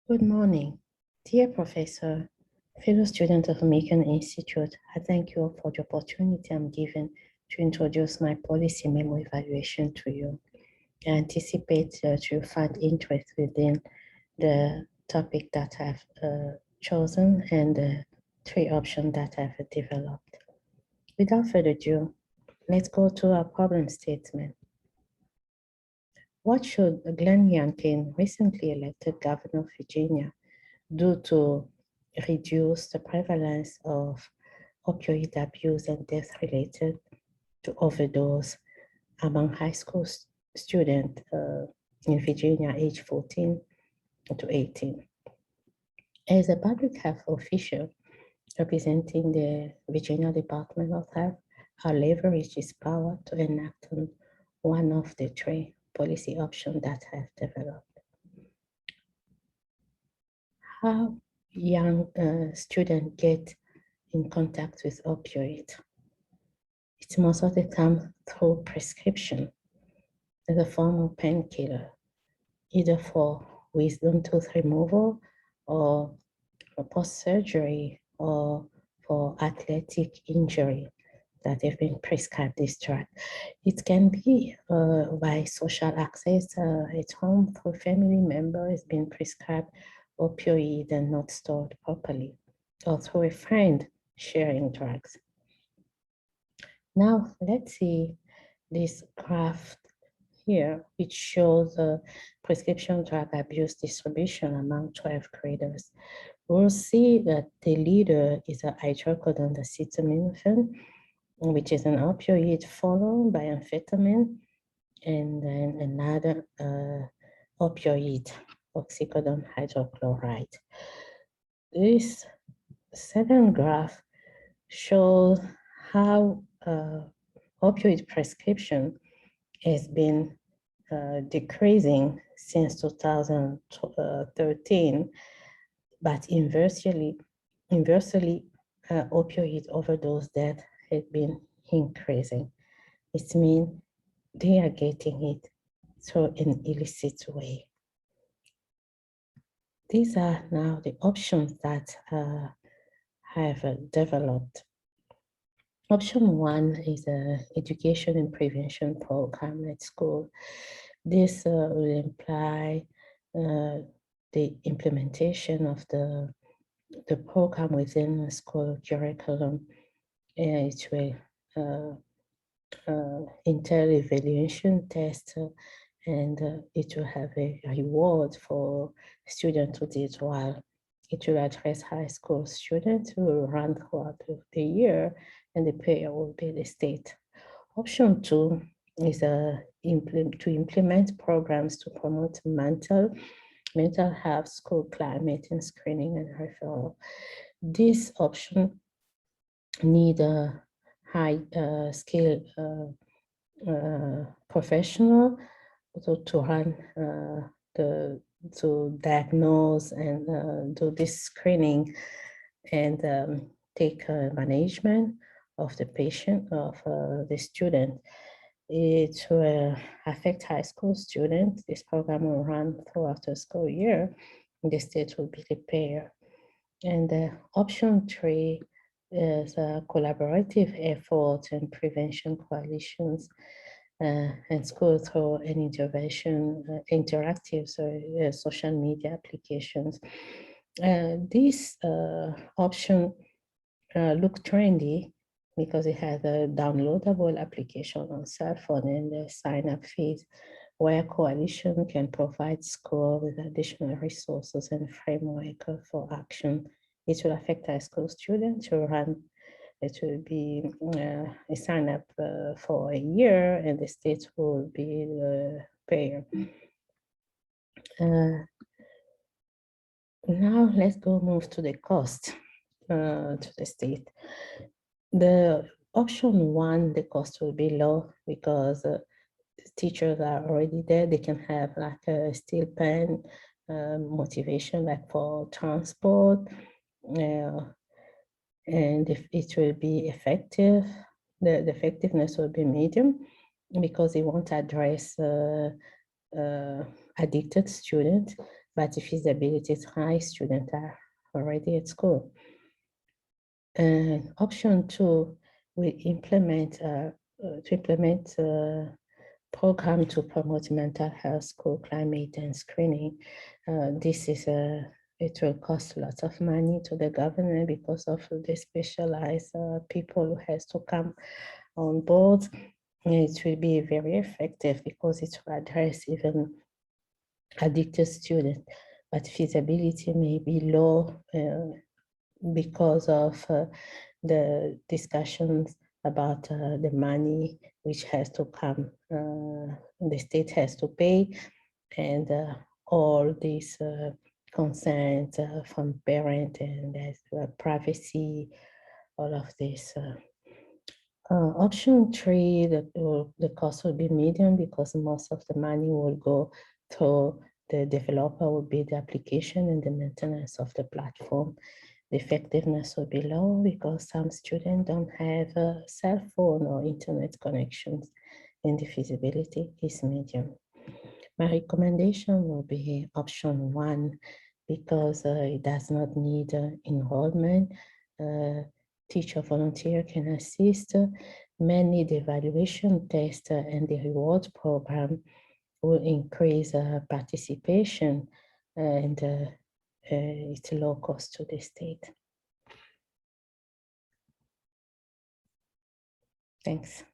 Good morning, dear Professor, fellow student of American Institute. I thank you for the opportunity I'm given to introduce my policy memo evaluation to you. I anticipate that you find interest within the topic that I've chosen and the three options that I've developed. Without further ado, let's go to our problem statement. What should Glenn Youngkin, recently elected governor of Virginia, do to reduce the prevalence of opioid abuse and death related to overdose among high school students in Virginia, age 14 to 18? As a public health official representing the Virginia Department of Health, I leverage its power to enact on one of the three policy options that I have developed. How young students get in contact with opioid. It's most of the time through prescription as a form of painkiller, either for wisdom tooth removal or for post-surgery or for athletic injury that have been prescribed this drug. It can be by social access at home through family members being prescribed opioid and not stored properly, or through a friend sharing drugs. Now let's see this graph here, which shows prescription drug abuse distribution among 12th graders. We'll see that the leader is a hydrocodone acetaminophen, which is an opioid followed by amphetamine, and then another opioid, oxycodone hydrochloride. This second graph shows how opioid prescription has been decreasing since 2013, but inversely, opioid overdose death has been increasing. It means they are getting it through an illicit way. These are now the options that I have developed. Option one is an education and prevention program at school. This will imply the implementation of the program within the school curriculum. It will entail evaluation test, and it will have a reward for students who did well. It will address high school students who will run throughout the year, and the payer will be the state. Option two is to implement programs to promote mental health, school climate, and screening and referral. This option need a high skill professional to run to diagnose and do this screening and take management of the patient, of the student. It will affect high school students. This program will run throughout the school year. The state will be the payer. And option three is collaborative efforts and prevention coalitions and school through an intervention, interactive social media applications. This option look trendy because it has a downloadable application on cell phone and the sign-up fees, where coalition can provide school with additional resources and framework for action. It will affect high school students who run. It will be a sign up for a year, and the state will be the payer. Now let's go move to the cost to the state. The option one, the cost will be low because teachers are already there. They can have like a steel pen motivation, like for transport, and if it will be effective, the effectiveness will be medium because it won't address addicted students. but the feasibility is high, students are already at school. And option 2, we implement program to promote mental health, school climate, and screening. It will cost lots of money to the government because of the specialized people who has to come on board. It will be very effective because it will address even addicted students, but feasibility may be low because of the discussions about the money which has to come, the state has to pay, and all these concerns from parents and privacy, all of this. Option 3, the cost will be medium because most of the money will go to the developer, will be the application and the maintenance of the platform. The effectiveness will be low because some students don't have a cell phone or internet connections, and the feasibility is medium. My recommendation will be option 1 because it does not need enrollment. Teacher volunteer can assist. Many the evaluation test and the reward program will increase participation, and it's low cost to the state. Thanks.